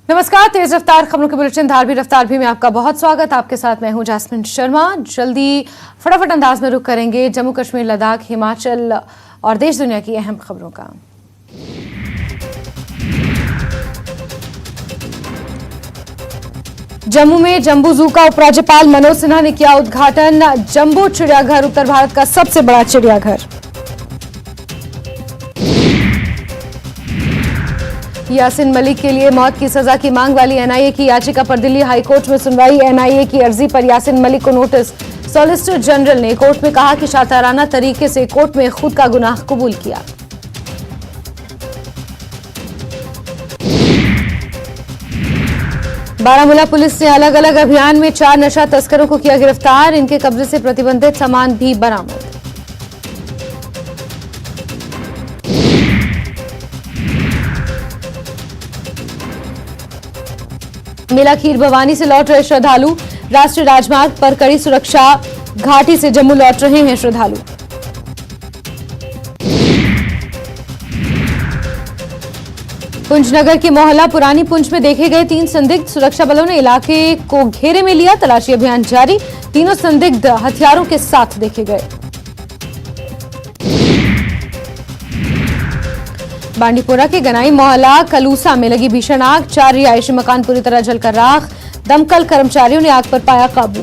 नमस्कार, तेज रफ्तार खबरों के बुलेटिन धारवी रफ्तार भी में आपका बहुत स्वागत। आपके साथ मैं हूं जैस्मिन शर्मा। जल्दी फटाफट अंदाज में रुख करेंगे जम्मू कश्मीर, लद्दाख, हिमाचल और देश दुनिया की अहम खबरों का। जम्मू में जम्बू जू का उपराज्यपाल मनोज सिन्हा ने किया उद्घाटन। जम्बू चिड़ियाघर उत्तर भारत का सबसे बड़ा चिड़ियाघर। यासिन मलिक के लिए मौत की सजा की मांग वाली एनआईए की याचिका पर दिल्ली हाईकोर्ट में सुनवाई। एनआईए की अर्जी पर यासिन मलिक को नोटिस। सॉलिसिटर जनरल ने कोर्ट में कहा कि शाताराना तरीके से कोर्ट में खुद का गुनाह कबूल किया। बारामूला पुलिस ने अलग अलग अभियान में 4 नशा तस्करों को किया गिरफ्तार। इनके कब्जे से प्रतिबंधित सामान भी बरामद। मेला खीर भवानी से लौट रहे श्रद्धालु। राष्ट्रीय राजमार्ग पर कड़ी सुरक्षा। घाटी से जम्मू लौट रहे हैं श्रद्धालु। पुंछ नगर के मोहल्ला पुरानी पुंछ में देखे गए 3 संदिग्ध। सुरक्षा बलों ने इलाके को घेरे में लिया। तलाशी अभियान जारी। तीनों संदिग्ध हथियारों के साथ देखे गए। बांडीपोरा के गनाई मोहल्ला कलूसा में लगी भीषण आग। 4 रिहायशी मकान पूरी तरह जलकर राख। दमकल कर्मचारियों ने आग पर पाया काबू।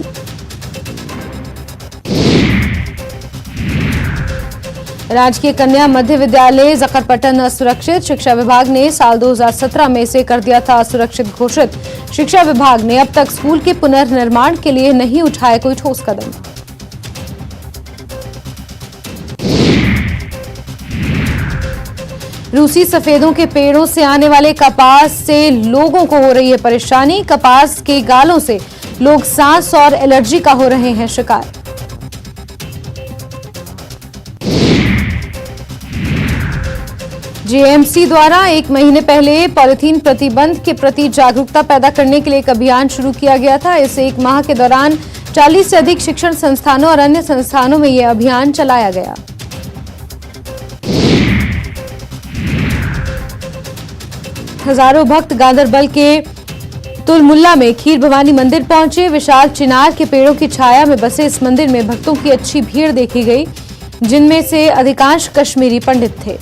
राजकीय कन्या मध्य विद्यालय जकरपट्टन असुरक्षित। शिक्षा विभाग ने साल 2017 में इसे कर दिया था असुरक्षित घोषित। शिक्षा विभाग ने अब तक स्कूल के पुनर्निर्माण के लिए नहीं उठाया कोई ठोस कदम। रूसी सफेदों के पेड़ों से आने वाले कपास से लोगों को हो रही है परेशानी। कपास के गालों से लोग सांस और एलर्जी का हो रहे हैं शिकार। जेएमसी द्वारा 1 महीने पहले पॉलिथीन प्रतिबंध के प्रति जागरूकता पैदा करने के लिए एक अभियान शुरू किया गया था। इस 1 माह के दौरान 40 से अधिक शिक्षण संस्थानों और अन्य संस्थानों में यह अभियान चलाया गया। हजारों भक्त गांदरबल के तुलमुल्ला में खीर भवानी मंदिर पहुंचे। विशाल चिनार के पेड़ों की छाया में बसे इस मंदिर में भक्तों की अच्छी भीड़ देखी गई, जिनमें से अधिकांश कश्मीरी पंडित थे।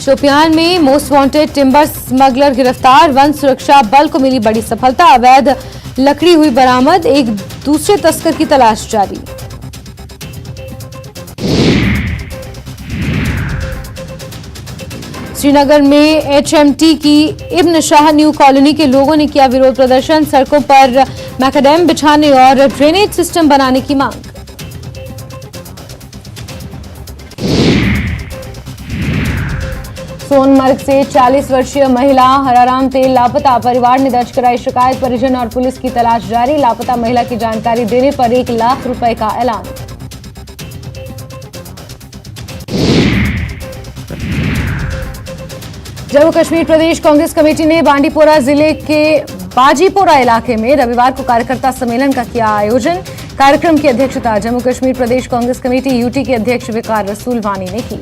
शोपियान में मोस्ट वांटेड टिम्बर स्मगलर गिरफ्तार। वन सुरक्षा बल को मिली बड़ी सफलता। अवैध लकड़ी हुई बरामद। एक दूसरे तस्कर की तलाश जारी। श्रीनगर में एचएमटी की इब्न शाह न्यू कॉलोनी के लोगों ने किया विरोध प्रदर्शन। सड़कों पर मैकाडेम बिछाने और ड्रेनेज सिस्टम बनाने की मांग। सोनमर्ग से 40 वर्षीय महिला हराराम तेल लापता। परिवार ने दर्ज कराई शिकायत। परिजन और पुलिस की तलाश जारी। लापता महिला की जानकारी देने पर 1 लाख रुपए का ऐलान। जम्मू कश्मीर प्रदेश कांग्रेस कमेटी ने बांडीपोरा जिले के बाजीपोरा इलाके में रविवार को कार्यकर्ता सम्मेलन का किया आयोजन। कार्यक्रम की अध्यक्षता जम्मू कश्मीर प्रदेश कांग्रेस कमेटी यूटी के अध्यक्ष विकार रसूल वानी ने की।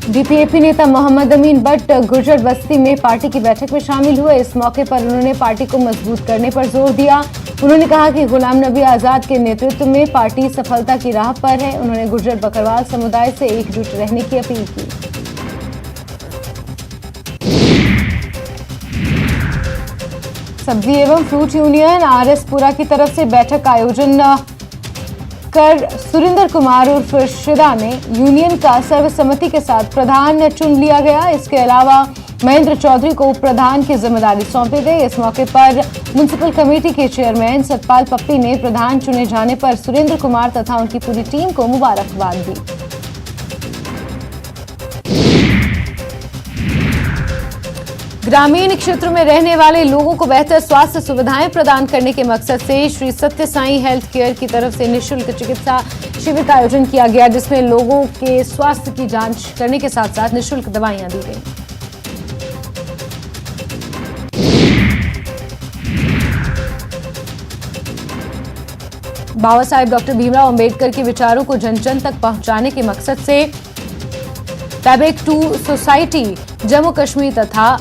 डीपीएपी नेता मोहम्मद अमीन भट्ट गुर्जर बस्ती में पार्टी की बैठक में शामिल हुए। इस मौके पर उन्होंने पार्टी को मजबूत करने पर जोर दिया। उन्होंने कहा कि गुलाम नबी आजाद के नेतृत्व में पार्टी सफलता की राह पर है। उन्होंने गुर्जर बकरवाल समुदाय से एकजुट रहने की अपील की। सब्जी एवं फ्रूट यूनियन आरएसपुरा की तरफ से बैठक का आयोजन कर सुरेंद्र कुमार उर्फ शिदा ने यूनियन का सर्वसम्मति के साथ प्रधान चुन लिया गया। इसके अलावा महेंद्र चौधरी को उप प्रधान की जिम्मेदारी सौंपी गई। इस मौके पर म्युनिसिपल कमेटी के चेयरमैन सतपाल पप्पी ने प्रधान चुने जाने पर सुरेंद्र कुमार तथा उनकी पूरी टीम को मुबारकबाद दी। ग्रामीण क्षेत्रों में रहने वाले लोगों को बेहतर स्वास्थ्य सुविधाएं प्रदान करने के मकसद से श्री सत्य साईं हेल्थ केयर की तरफ से निःशुल्क चिकित्सा शिविर का आयोजन किया गया, जिसमें लोगों के स्वास्थ्य की जांच करने के साथ साथ निःशुल्क दवाइयां दी गई। बाबा साहेब डॉक्टर भीमराव अंबेडकर के विचारों को जन जन तक पहुंचाने के मकसद से पैबेक टू सोसाइटी जम्मू कश्मीर तथा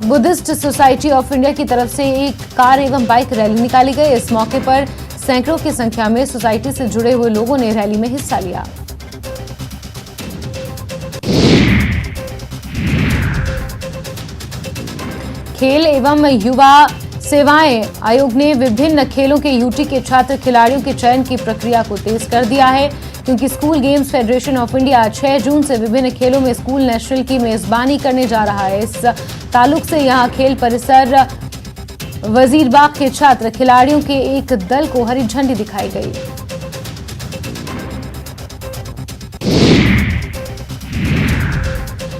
बुद्धिस्ट सोसाइटी ऑफ इंडिया की तरफ से एक कार एवं बाइक रैली निकाली गई। इस मौके पर सैकड़ों की संख्या में सोसाइटी से जुड़े हुए लोगों ने रैली में हिस्सा लिया। खेल एवं युवा सेवाएं आयोग ने विभिन्न खेलों के यूटी के छात्र खिलाड़ियों के चयन की प्रक्रिया को तेज कर दिया है, क्योंकि school games federation of India 6 जून से विभिन्न खेलों में स्कूल नेशनल की मेजबानी करने जा रहा है। इस ताल्लुक से यहां खेल परिसर वजीरबाग के छात्र खिलाड़ियों के एक दल को हरी झंडी दिखाई गई।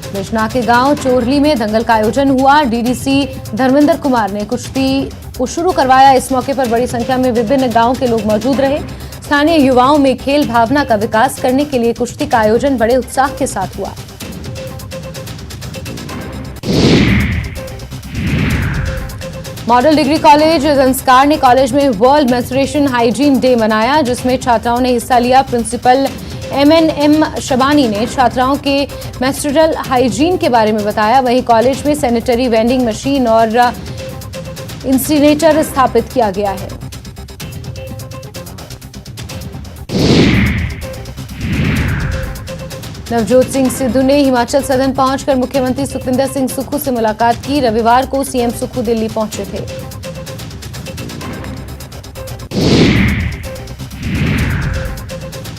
बिजना के गांव चोरली में दंगल का आयोजन हुआ। डीडीसी धर्मेंद्र कुमार ने कुश्ती को शुरू करवाया। इस मौके पर बड़ी संख्या में विभिन्न गांवों के लोग मौजूद रहे। स्थानीय युवाओं में खेल भावना का विकास करने के लिए कुश्ती का आयोजन बड़े उत्साह के साथ हुआ। मॉडल डिग्री कॉलेज संस्कार ने कॉलेज में वर्ल्ड मेंस्ट्रुएशन हाइजीन डे मनाया, जिसमें छात्राओं ने हिस्सा लिया। प्रिंसिपल MNM शबानी ने छात्राओं के मेंस्ट्रुअल हाइजीन के बारे में बताया। वहीं कॉलेज में सैनिटरी वेंडिंग मशीन और इंसिनेटर स्थापित किया गया है। नवजोत सिंह सिद्धू ने हिमाचल सदन पहुंचकर मुख्यमंत्री सुखविंदर सिंह सुक्खू से मुलाकात की। रविवार को सीएम सुक्खू दिल्ली पहुंचे थे।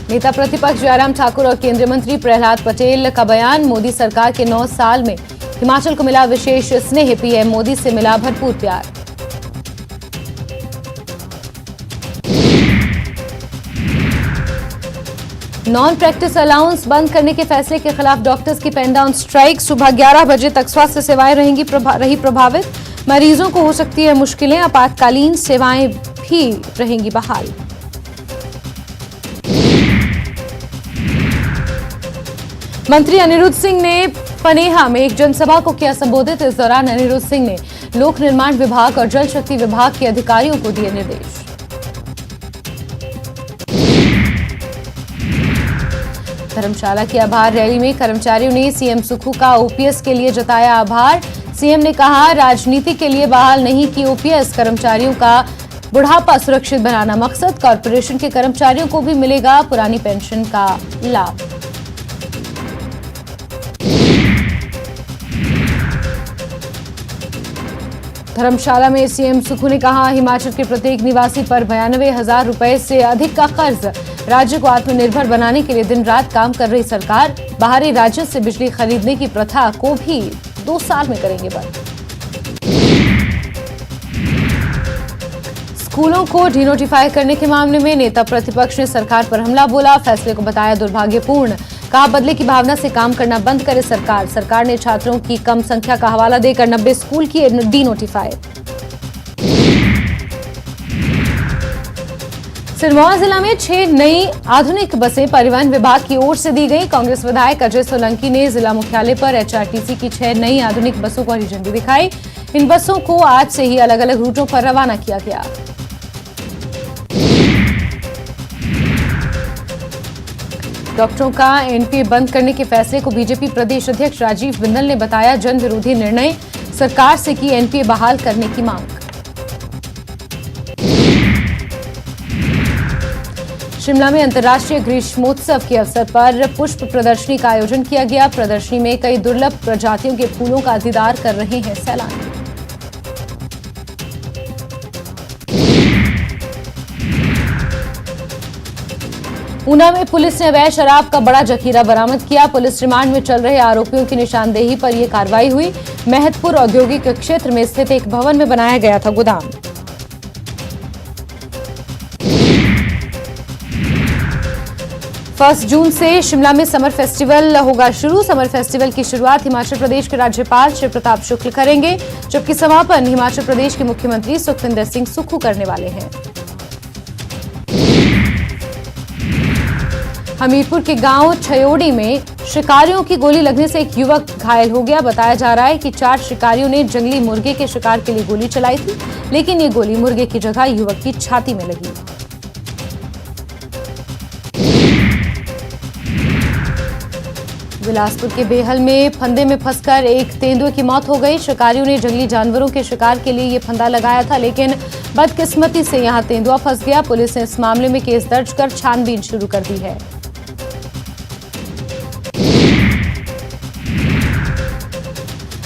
नेता प्रतिपक्ष जयराम ठाकुर और केंद्रीय मंत्री प्रहलाद पटेल का बयान। मोदी सरकार के 9 साल में हिमाचल को मिला विशेष स्नेह। पीएम मोदी से मिला भरपूर प्यार। नॉन प्रैक्टिस अलाउंस बंद करने के फैसले के खिलाफ डॉक्टर्स की पेन डाउन स्ट्राइक। सुबह 11 बजे तक स्वास्थ्य सेवाएं रही प्रभावित। मरीजों को हो सकती है मुश्किलें। आपातकालीन सेवाएं भी रहेंगी बहाल। मंत्री अनिरुद्ध सिंह ने पनेहा में एक जनसभा को किया संबोधित। इस दौरान अनिरुद्ध सिंह ने लोक निर्माण विभाग और जल शक्ति विभाग के अधिकारियों को दिए निर्देश। धर्मशाला की आभार रैली में कर्मचारियों ने सीएम सुक्खू का ओपीएस के लिए जताया आभार। सीएम ने कहा, राजनीति के लिए बहाल नहीं की ओपीएस, कर्मचारियों का बुढ़ापा सुरक्षित बनाना मकसद। कॉर्पोरेशन के कर्मचारियों को भी मिलेगा पुरानी पेंशन का लाभ। धर्मशाला में सीएम सुक्खू ने कहा, हिमाचल के प्रत्येक निवासी पर 92,000 रुपए से अधिक का कर्ज। राज्य को आत्मनिर्भर बनाने के लिए दिन रात काम कर रही सरकार। बाहरी राज्य से बिजली खरीदने की प्रथा को भी 2 साल में करेंगे बंद। स्कूलों को डिनोटिफाई करने के मामले में नेता प्रतिपक्ष ने सरकार पर हमला बोला। फैसले को बताया दुर्भाग्यपूर्ण। कहा, बदले की भावना से काम करना बंद करे सरकार। सरकार ने छात्रों की कम संख्या का हवाला देकर 90 स्कूल किए डिनोटिफाई। सिरमौर जिला में 6 नई आधुनिक बसें परिवहन विभाग की ओर से दी गई। कांग्रेस विधायक अजय सोलंकी ने जिला मुख्यालय पर एचआरटीसी की 6 नई आधुनिक बसों को हरी झंडी दिखाई। इन बसों को आज से ही अलग अलग रूटों पर रवाना किया गया। डॉक्टरों का एनपीए बंद करने के फैसले को बीजेपी प्रदेश अध्यक्ष राजीव बिंदल ने बताया जन विरोधी निर्णय। सरकार से की एनपीए बहाल करने की मांग। शिमला में अंतर्राष्ट्रीय ग्रीष्मोत्सव के अवसर पर पुष्प प्रदर्शनी का आयोजन किया गया। प्रदर्शनी में कई दुर्लभ प्रजातियों के फूलों का दीदार कर रहे हैं सैलानी। ऊना में पुलिस ने अवैध शराब का बड़ा जखीरा बरामद किया। पुलिस रिमांड में चल रहे आरोपियों की निशानदेही पर यह कार्रवाई हुई। महतपुर औद्योगिक क्षेत्र में स्थित एक भवन में बनाया गया था गोदाम। 1 जून से शिमला में समर फेस्टिवल होगा शुरू। समर फेस्टिवल की शुरुआत हिमाचल प्रदेश के राज्यपाल श्री प्रताप शुक्ल करेंगे, जबकि समापन हिमाचल प्रदेश के मुख्यमंत्री सुखविंदर सिंह सुक्खू करने वाले हैं। हमीरपुर के गांव छयोड़ी में शिकारियों की गोली लगने से एक युवक घायल हो गया। बताया जा रहा है कि 4 शिकारियों ने जंगली मुर्गे के शिकार के लिए गोली चलाई थी, लेकिन ये गोली मुर्गे की जगह युवक की छाती में लगी। बिलासपुर के बेहल में फंदे में फंसकर एक तेंदुए की मौत हो गई। शिकारियों ने जंगली जानवरों के शिकार के लिए ये फंदा लगाया था, लेकिन बदकिस्मती से यहां तेंदुआ फंस गया। पुलिस ने इस मामले में केस दर्ज कर छानबीन शुरू कर दी है।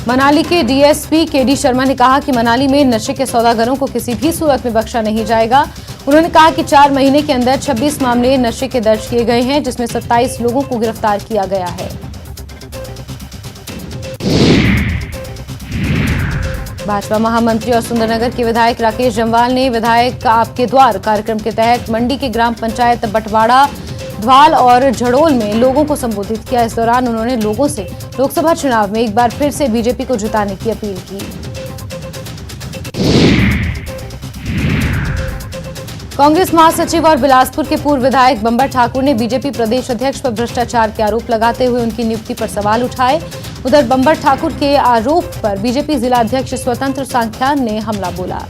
मनाली के डीएसपी केडी शर्मा ने कहा कि मनाली में नशे के सौदागरों को किसी भी सूरत में बख्शा नहीं जाएगा। उन्होंने कहा कि 4 महीने के अंदर 26 मामले नशे के दर्ज किए गए हैं, जिसमें 27 लोगों को गिरफ्तार किया गया है। भाजपा महामंत्री और सुंदरनगर के विधायक राकेश जम्वाल ने विधायक आपके द्वार कार्यक्रम के तहत मंडी के ग्राम पंचायत बटवाड़ा, ध्वाल और झड़ोल में लोगों को संबोधित किया। इस दौरान उन्होंने लोगों से लोकसभा चुनाव में एक बार फिर से बीजेपी को जिताने की अपील की। कांग्रेस महासचिव और बिलासपुर के पूर्व विधायक बंबर ठाकुर ने बीजेपी प्रदेश अध्यक्ष पर भ्रष्टाचार के आरोप लगाते हुए उनकी नियुक्ति पर सवाल उठाए। उधर बंबर ठाकुर के आरोप पर बीजेपी जिला अध्यक्ष स्वतंत्र सांख्यान ने हमला बोला।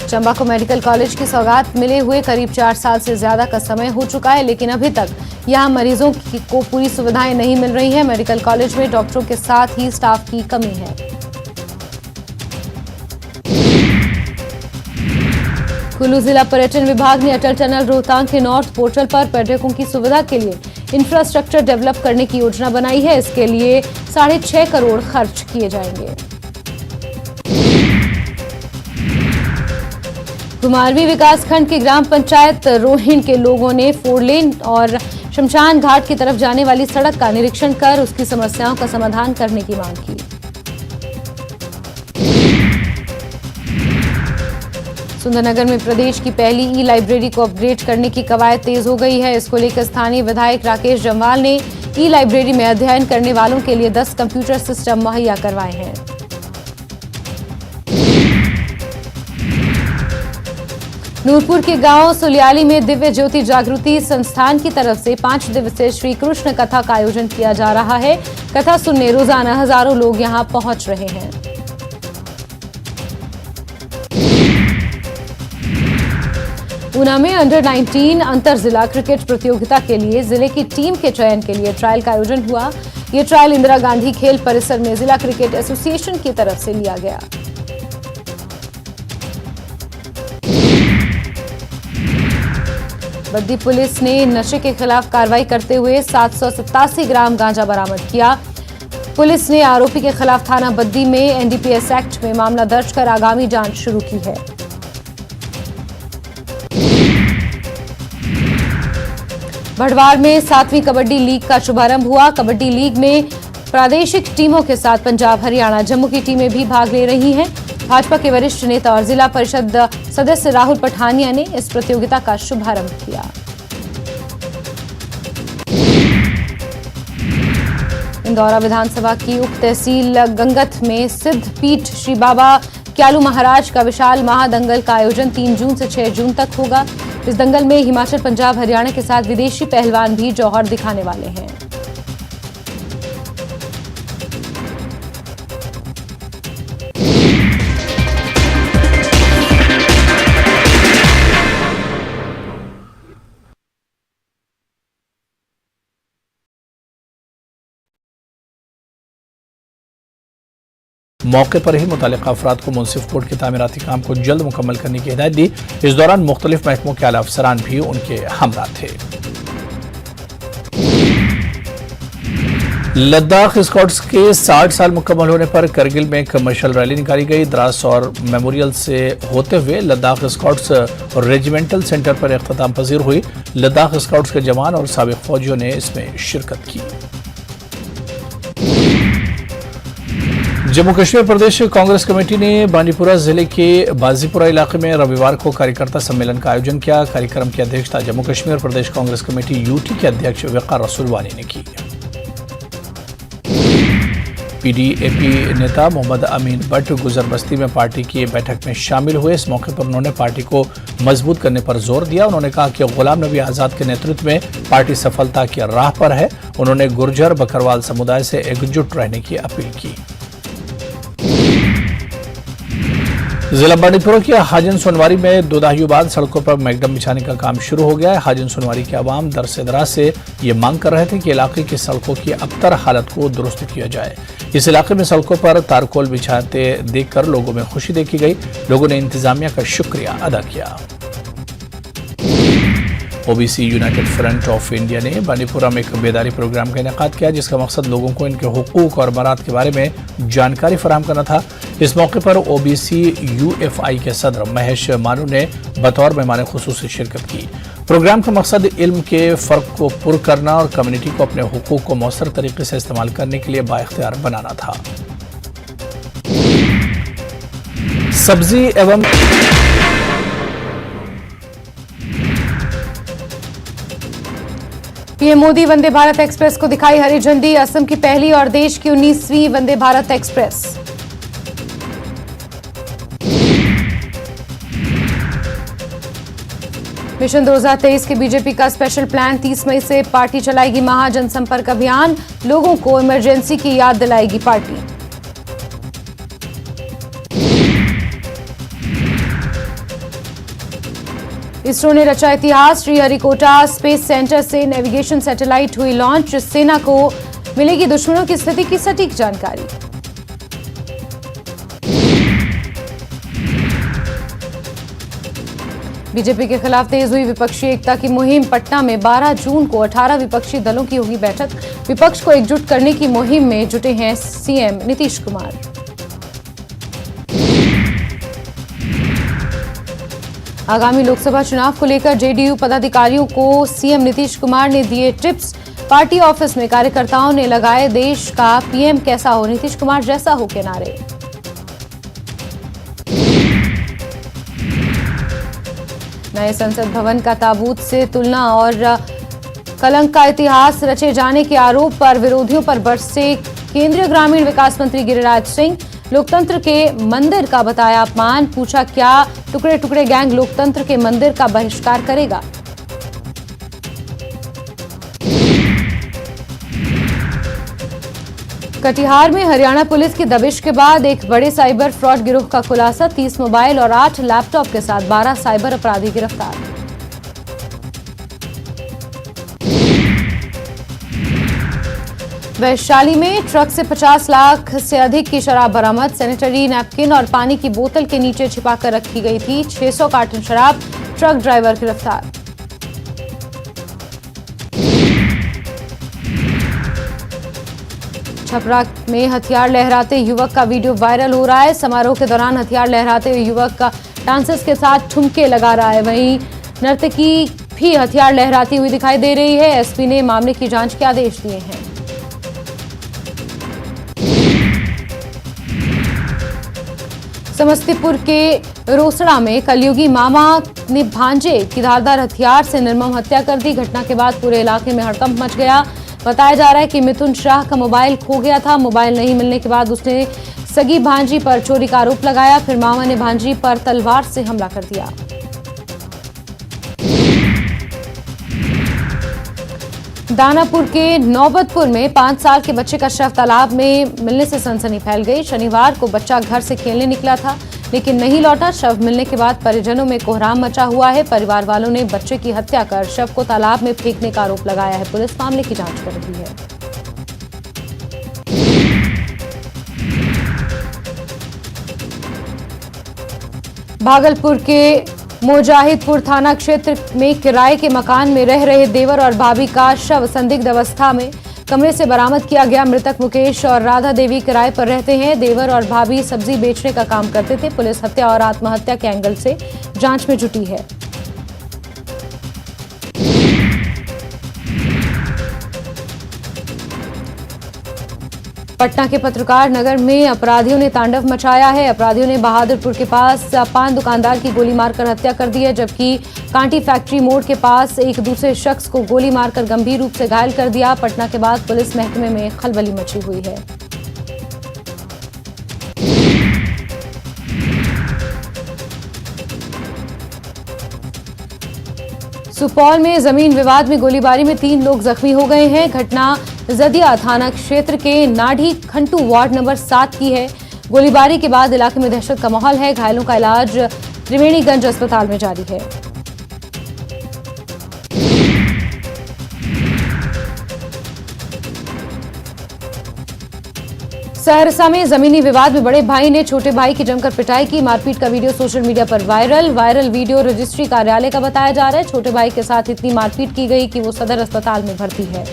चंबा को मेडिकल कॉलेज की सौगात मिले हुए करीब 4 साल से ज्यादा का समय हो चुका है, लेकिन अभी तक यहां मरीजों को पूरी सुविधाएं नहीं मिल रही हैं। मेडिकल कॉलेज में डॉक्टरों के साथ ही स्टाफ की कमी है। कुल्लू जिला पर्यटन विभाग ने अटल टनल रोहतांग के नॉर्थ पोर्टल पर पर्यटकों की सुविधा के लिए इंफ्रास्ट्रक्चर डेवलप करने की योजना बनाई है। इसके लिए 6.5 करोड़ खर्च किए जाएंगे। कुमारवी विकासखंड के ग्राम पंचायत रोहिन के लोगों ने 4 लेन और शमशान घाट की तरफ जाने वाली सड़क का निरीक्षण कर उसकी समस्याओं का समाधान करने की मांग की। सुंदरनगर में प्रदेश की पहली ई-लाइब्रेरी को अपग्रेड करने की कवायद तेज हो गई है। इसको लेकर स्थानीय विधायक राकेश जम्वाल ने ई-लाइब्रेरी में अध्ययन करने वालों के लिए 10 कंप्यूटर सिस्टम मुहैया करवाए हैं। नूरपुर के गांव सुलियाली में दिव्य ज्योति जागृति संस्थान की तरफ से 5 दिवसीय श्री कृष्ण कथा का आयोजन किया जा रहा है। कथा सुनने रोजाना हजारों लोग यहां पहुंच रहे हैं। ऊना में अंडर 19 अंतर जिला क्रिकेट प्रतियोगिता के लिए जिले की टीम के चयन के लिए ट्रायल का आयोजन हुआ। ये ट्रायल इंदिरा गांधी खेल परिसर में जिला क्रिकेट एसोसिएशन की तरफ से लिया गया। बद्दी पुलिस ने नशे के खिलाफ कार्रवाई करते हुए 787 ग्राम गांजा बरामद किया। पुलिस ने आरोपी के खिलाफ थाना बद्दी में एनडीपीएस एक्ट में मामला दर्ज कर आगामी जांच शुरू की है। भड़वाड़ में 7वीं कबड्डी लीग का शुभारंभ हुआ। कबड्डी लीग में प्रादेशिक टीमों के साथ पंजाब, हरियाणा, जम्मू की टीमें भी भाग ले रही हैं। भाजपा के वरिष्ठ नेता और जिला परिषद सदस्य राहुल पठानिया ने इस प्रतियोगिता का शुभारंभ किया। इंदौरा विधानसभा की उप तहसील गंगत में सिद्ध पीठ श्री बाबा क्यालू महाराज का विशाल महादंगल का आयोजन 3 जून से 6 जून तक होगा। इस दंगल में हिमाचल, पंजाब, हरियाणा के साथ विदेशी पहलवान भी जौहर दिखाने वाले हैं। मौके पर ही मुतालिका अफराद को मुंसिफ कोर्ट के तामीराती काम को जल्द मुकम्मल करने की हिदायत दी। इस दौरान मुख्तलिफ महकमों के आला अफसरान भी उनके हमरा थे। लद्दाख स्काउट्स के 60 साल मुकम्मल होने पर करगिल में एक मशाल रैली निकाली गई। द्रास और मेमोरियल से होते हुए लद्दाख स्काउट्स रेजिमेंटल सेंटर पर इख्तिताम पजीर हुई। लद्दाख स्काउट्स के जवान और साबिक फौजियों ने इसमें शिरकत की। जम्मू कश्मीर प्रदेश कांग्रेस कमेटी ने बांडीपुरा जिले के बाजीपुरा इलाके में रविवार को कार्यकर्ता सम्मेलन का आयोजन किया। कार्यक्रम की अध्यक्षता जम्मू कश्मीर प्रदेश कांग्रेस कमेटी यूटी के अध्यक्ष वक़ार रसूलवानी ने की। पीडीएपी नेता मोहम्मद अमीन भट्ट गुजर बस्ती में पार्टी की बैठक में शामिल हुए। इस मौके पर उन्होंने पार्टी को मजबूत करने पर जोर दिया। उन्होंने कहा कि गुलाम नबी आजाद के नेतृत्व में पार्टी सफलता की राह पर है। उन्होंने गुर्जर बकरवाल समुदाय से एकजुट रहने की अपील की। जिला बांडीपुर के हाजिन सोनवारी में 2 दहाइयों बाद सड़कों पर मैगडम बिछाने का काम शुरू हो गया है। हाजिन सोनवारी के अवाम दरसे-दराज से ये मांग कर रहे थे कि इलाके की सड़कों की अबतर हालत को दुरुस्त किया जाए। इस इलाके में सड़कों पर तारकोल बिछाते देखकर लोगों में खुशी देखी गई। लोगों ने इंतजामिया का शुक्रिया अदा किया। OBC United front of India ने बांडीपुरा में एक बेदारी प्रोग्राम का इनेकाद किया, जिसका मकसद लोगों को इनके हुकूक और मराद के बारे में जानकारी फराहम करना था। इस मौके पर ओबीसी यूएफआई के सदर महेश मानू ने बतौर मेहमान खुसूसी शिरकत की। प्रोग्राम का मकसद इल्म के फ़र्क को पुर करना और कम्युनिटी को अपने हुकूक को मौसर तरीके से इस्तेमाल करने के लिए बाइख्तियार बनाना था। सब्जी एवं पीएम मोदी वंदे भारत एक्सप्रेस को दिखाई हरी झंडी। असम की पहली और देश की 19वीं वंदे भारत एक्सप्रेस। मिशन 2023 के बीजेपी का स्पेशल प्लान। 30 मई से पार्टी चलाएगी महा जनसंपर्क अभियान। लोगों को इमरजेंसी की याद दिलाएगी पार्टी। इसरो ने रचा इतिहास। श्रीहरिकोटा स्पेस सेंटर से नेविगेशन सैटेलाइट हुई लॉन्च। सेना को मिलेगी दुश्मनों की स्थिति की सटीक जानकारी। बीजेपी के खिलाफ तेज हुई विपक्षी एकता की मुहिम। पटना में 12 जून को 18 विपक्षी दलों की होगी बैठक। विपक्ष को एकजुट करने की मुहिम में जुटे हैं सीएम नीतीश कुमार। आगामी लोकसभा चुनाव को लेकर जेडीयू पदाधिकारियों को सीएम नीतीश कुमार ने दिए टिप्स। पार्टी ऑफिस में कार्यकर्ताओं ने लगाए देश का पीएम कैसा हो, नीतीश कुमार जैसा हो के नारे। नए संसद भवन का ताबूत से तुलना और कलंक का इतिहास रचे जाने के आरोप पर विरोधियों पर बरसे केंद्रीय ग्रामीण विकास मंत्री गिरिराज सिंह। लोकतंत्र के मंदिर का बताया अपमान। पूछा क्या टुकड़े टुकड़े गैंग लोकतंत्र के मंदिर का बहिष्कार करेगा। कटिहार में हरियाणा पुलिस की दबिश के बाद एक बड़े साइबर फ्रॉड गिरोह का खुलासा। 30 मोबाइल और 8 लैपटॉप के साथ 12 साइबर अपराधी गिरफ्तार। वैशाली में ट्रक से 50 लाख से अधिक की शराब बरामद। सैनिटरी नैपकिन और पानी की बोतल के नीचे छिपाकर रखी गई थी। 600 कार्टन शराब। ट्रक ड्राइवर गिरफ्तार। छपरा में हथियार लहराते युवक का वीडियो वायरल हो रहा है। समारोह के दौरान हथियार लहराते हुए युवक का डांसर्स के साथ ठुमके लगा रहा है। वहीं नर्तकी भी हथियार लहराती हुई दिखाई दे रही है। एसपी ने मामले की जांच के आदेश दिए हैं। समस्तीपुर के रोसड़ा में कलयुगी मामा ने भांजे की धारदार हथियार से निर्मम हत्या कर दी। घटना के बाद पूरे इलाके में हड़कंप मच गया। बताया जा रहा है कि मिथुन शाह का मोबाइल खो गया था। मोबाइल नहीं मिलने के बाद उसने सगी भांजी पर चोरी का आरोप लगाया। फिर मामा ने भांजी पर तलवार से हमला कर दिया। दानापुर के नौबतपुर में 5 साल के बच्चे का शव तालाब में मिलने से सनसनी फैल गई। शनिवार को बच्चा घर से खेलने निकला था, लेकिन नहीं लौटा। शव मिलने के बाद परिजनों में कोहराम मचा हुआ है। परिवार वालों ने बच्चे की हत्या कर शव को तालाब में फेंकने का आरोप लगाया है। पुलिस मामले की जांच कर रही है। भागलपुर के मुजाहिदपुर थाना क्षेत्र में किराए के मकान में रह रहे देवर और भाभी का शव संदिग्ध अवस्था में कमरे से बरामद किया गया। मृतक मुकेश और राधा देवी किराए पर रहते हैं। देवर और भाभी सब्जी बेचने का काम करते थे। पुलिस हत्या और आत्महत्या के एंगल से जांच में जुटी है। पटना के पत्रकार नगर में अपराधियों ने तांडव मचाया है। अपराधियों ने बहादुरपुर के पास पान दुकानदार की गोली मारकर हत्या कर दी है, जबकि कांटी फैक्ट्री मोड़ के पास एक दूसरे शख्स को गोली मारकर गंभीर रूप से घायल कर दिया। पटना के बाद पुलिस महकमे में खलबली मची हुई है। सुपौल में जमीन विवाद में गोलीबारी में 3 लोग जख्मी हो गए हैं। घटना जदिया थाना क्षेत्र के नाढ़ी खंटू वार्ड नंबर 7 की है। गोलीबारी के बाद इलाके में दहशत का माहौल है। घायलों का इलाज त्रिवेणीगंज अस्पताल में जारी है। सहरसा में जमीनी विवाद में बड़े भाई ने छोटे भाई की जमकर पिटाई की। मारपीट का वीडियो सोशल मीडिया पर वायरल वीडियो रजिस्ट्री कार्यालय का बताया जा रहा है। छोटे भाई के साथ इतनी मारपीट की गई कि वो सदर अस्पताल में भर्ती है।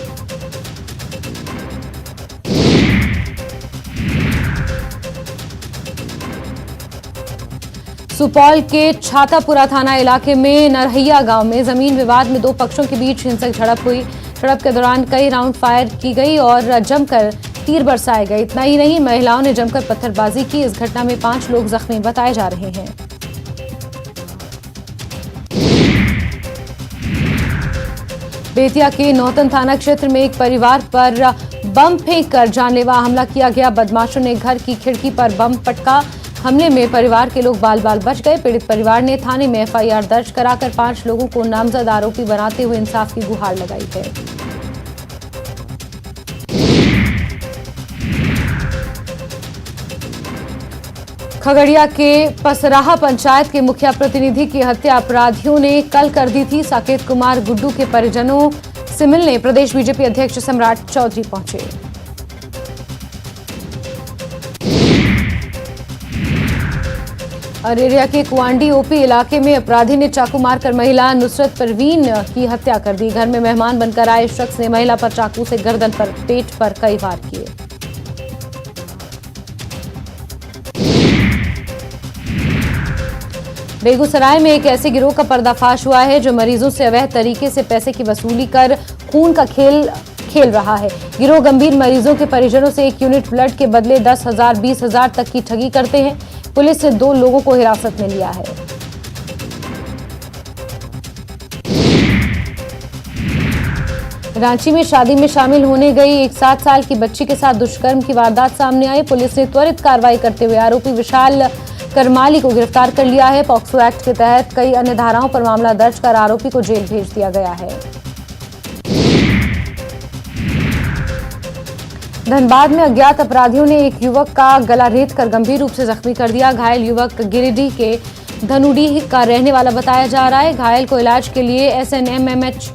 सुपौल के छातापुरा थाना इलाके में नरहैया गांव में जमीन विवाद में दो पक्षों के बीच हिंसक झड़प हुई। झड़प के दौरान कई राउंड फायर की गई और जमकर तीर बरसाए गए। इतना ही नहीं, महिलाओं ने जमकर पत्थरबाजी की। इस घटना में 5 लोग जख्मी बताए जा रहे हैं। बेतिया के नौतन थाना क्षेत्र में एक परिवार पर बम फेंककर जानलेवा हमला किया गया। बदमाशों ने घर की खिड़की पर बम पटका। हमले में परिवार के लोग बाल बाल बच गए। पीड़ित परिवार ने थाने में FIR दर्ज कराकर 5 लोगों को नामजद आरोपी बनाते हुए इंसाफ की गुहार लगाई है। खगड़िया के पसराहा पंचायत के मुखिया प्रतिनिधि की हत्या अपराधियों ने कल कर दी थी। साकेत कुमार गुड्डू के परिजनों से मिलने प्रदेश बीजेपी अध्यक्ष सम्राट चौधरी पहुंचे। अरेरिया के कुआंडी OP इलाके में अपराधी ने चाकू मारकर महिला नुसरत परवीन की हत्या कर दी। घर में मेहमान बनकर आए शख्स ने महिला पर चाकू से गर्दन पर, पेट पर कई वार किए। बेगूसराय में एक ऐसे गिरोह का पर्दाफाश हुआ है जो मरीजों से अवैध तरीके से पैसे की वसूली कर खून का खेल रहा है। गिरोह गंभीर मरीजों के परिजनों से 1 यूनिट ब्लड के बदले 10,000, 20,000 तक की ठगी करते हैं। पुलिस ने 2 लोगों को हिरासत में लिया है। रांची में शादी में शामिल होने गई एक 7 साल की बच्ची के साथ दुष्कर्म की वारदात सामने आई। पुलिस ने त्वरित कार्रवाई करते हुए आरोपी विशाल करमाली को गिरफ्तार कर लिया है। पॉक्सो एक्ट के तहत कई अन्य धाराओं पर मामला दर्ज कर आरोपी को जेल भेज दिया गया है। धनबाद में अज्ञात अपराधियों ने एक युवक का गला रेतकर गंभीर रूप से जख्मी कर दिया। घायल युवक गिरिडीह के धनुडीह का रहने वाला बताया जा रहा है। घायल को इलाज के लिए SNMMH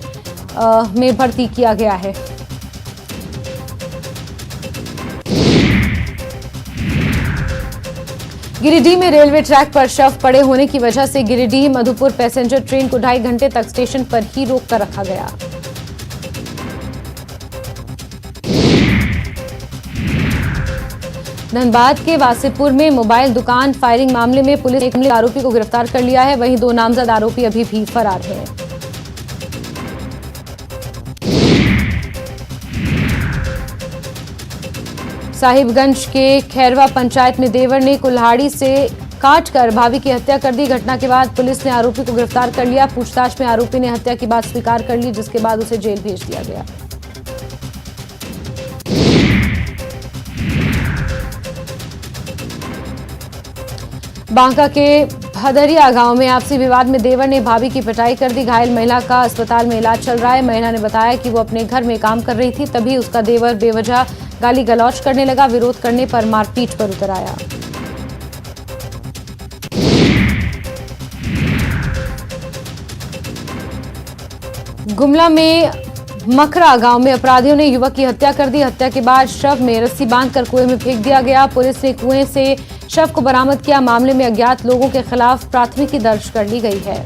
में भर्ती किया गया है। गिरिडीह में रेलवे ट्रैक पर शव पड़े होने की वजह से गिरिडीह मधुपुर पैसेंजर ट्रेन को 2.5 घंटे तक स्टेशन पर ही रोक कर रखा गया। धनबाद के वासेपुर में मोबाइल दुकान फायरिंग मामले में पुलिस ने एक आरोपी को गिरफ्तार कर लिया है। वहीं 2 नामजद आरोपी अभी भी फरार हैं। साहिबगंज के खैरवा पंचायत में देवर ने कुल्हाड़ी से काटकर भाभी की हत्या कर दी। घटना के बाद पुलिस ने आरोपी को गिरफ्तार कर लिया। पूछताछ में आरोपी ने हत्या की बात स्वीकार कर ली, जिसके बाद उसे जेल भेज दिया गया। बांका के भदरिया गांव में आपसी विवाद में देवर ने भाभी की पिटाई कर दी। घायल महिला का अस्पताल में इलाज चल रहा है। महिला ने बताया कि वो अपने घर में काम कर रही थी, तभी उसका देवर बेवजह गाली गलौज करने लगा। विरोध करने पर मारपीट पर उतर आया। गुमला में मखरा गांव में अपराधियों ने युवक की हत्या कर दी। हत्या के बाद शव में रस्सी बांधकर कुएं में फेंक दिया गया। पुलिस ने कुएं से शव को बरामद किया। मामले में अज्ञात लोगों के खिलाफ प्राथमिकी दर्ज कर ली गई है।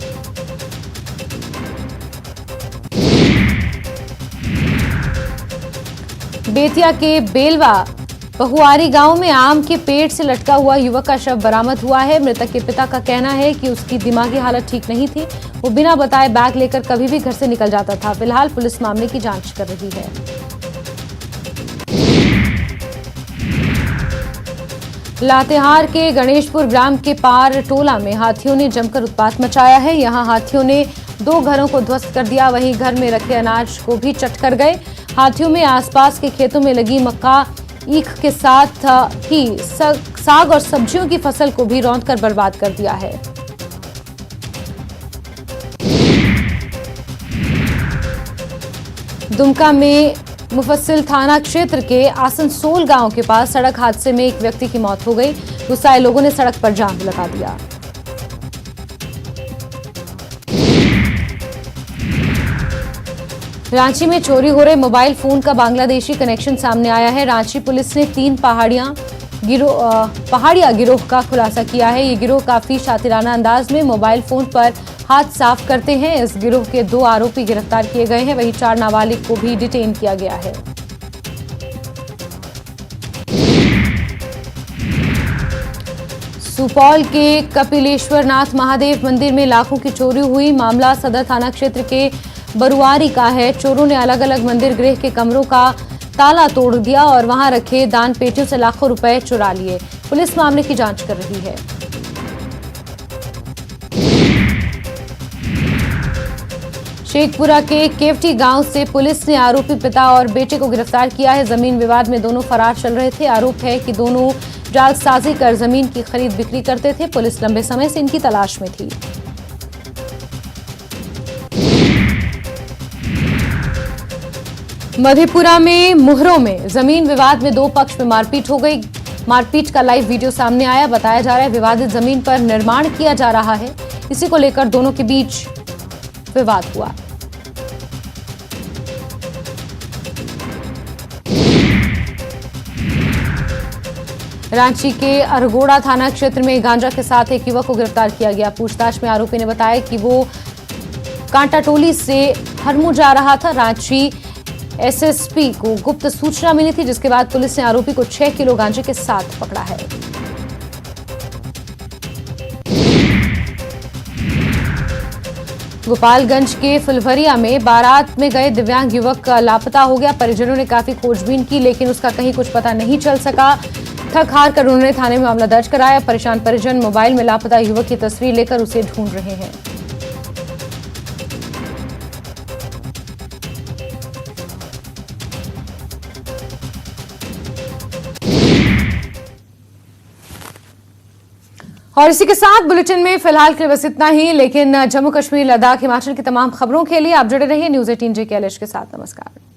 बेतिया के बेलवा बहुआरी गांव में आम के पेड़ से लटका हुआ युवक का शव बरामद हुआ है। मृतक के पिता का कहना है कि उसकी दिमागी हालत ठीक नहीं थी। वो बिना बताए बैग लेकर कभी भी घर से निकल जाता था। फिलहाल पुलिस मामले की जांच कर रही है। लातेहार के गणेशपुर ग्राम के पार टोला में हाथियों ने जमकर उत्पात मचाया है। यहां हाथियों ने 2 घरों को ध्वस्त कर दिया, वहीं घर में रखे अनाज को भी चट कर गए। हाथियों में आसपास के खेतों में लगी मक्का, ईख के साथ ही साग और सब्जियों की फसल को भी रौंदकर बर्बाद कर दिया है। दुमका में मुफस्सिल थाना क्षेत्र के आसनसोल गांव के पास सड़क हादसे में एक व्यक्ति की मौत हो गई। गुस्साए लोगों ने सड़क पर जाम लगा दिया। रांची में चोरी हो रहे मोबाइल फोन का बांग्लादेशी कनेक्शन सामने आया है। रांची पुलिस ने 3 पहाड़िया गिरोह का खुलासा किया है। ये गिरोह काफी शातिराना अंदाज में मोबाइल फोन पर हाथ साफ करते हैं। इस गिरोह के 2 आरोपी गिरफ्तार किए गए हैं, वहीं 4 नाबालिग को भी डिटेन किया गया है। सुपौल के कपिलेश्वरनाथ महादेव मंदिर में लाखों की चोरी हुई। मामला सदर थाना क्षेत्र के बरुआरी का है। चोरों ने अलग अलग मंदिर गृह के कमरों का ताला तोड़ दिया और वहां रखे दान पेटियों से लाखों रुपए चुरा लिए। पुलिस मामले की जांच कर रही है। शेखपुरा के केवटी गांव से पुलिस ने आरोपी पिता और बेटे को गिरफ्तार किया है। जमीन विवाद में दोनों फरार चल रहे थे। आरोप है कि दोनों जालसाजी कर जमीन की खरीद बिक्री करते थे। पुलिस लंबे समय से इनकी तलाश में थी। मधेपुरा में मुहरों में जमीन विवाद में 2 पक्ष में मारपीट हो गई। मारपीट का लाइव वीडियो सामने आया। बताया जा रहा है विवादित जमीन पर निर्माण किया जा रहा है। इसी को लेकर दोनों के बीच विवाद हुआ। रांची के अरगोड़ा थाना क्षेत्र में गांजा के साथ एक युवक को गिरफ्तार किया गया। पूछताछ में आरोपी ने बताया कि वो कांटाटोली से हरमू जा रहा था। रांची एसएसपी को गुप्त सूचना मिली थी, जिसके बाद पुलिस ने आरोपी को 6 किलो गांजे के साथ पकड़ा है। गोपालगंज के फुलवरिया में बारात में गए दिव्यांग युवक लापता हो गया। परिजनों ने काफी खोजबीन की, लेकिन उसका कहीं कुछ पता नहीं चल सका। थक हार कर उन्होंने थाने में मामला दर्ज कराया। परेशान परिजन मोबाइल में लापता युवक की तस्वीर लेकर उसे ढूंढ रहे हैं। और इसी के साथ बुलेटिन में फिलहाल के लिए बस इतना ही, लेकिन जम्मू कश्मीर, लद्दाख, हिमाचल की तमाम खबरों के लिए आप जुड़े रहिए न्यूज़ 18 JKLH के साथ। नमस्कार।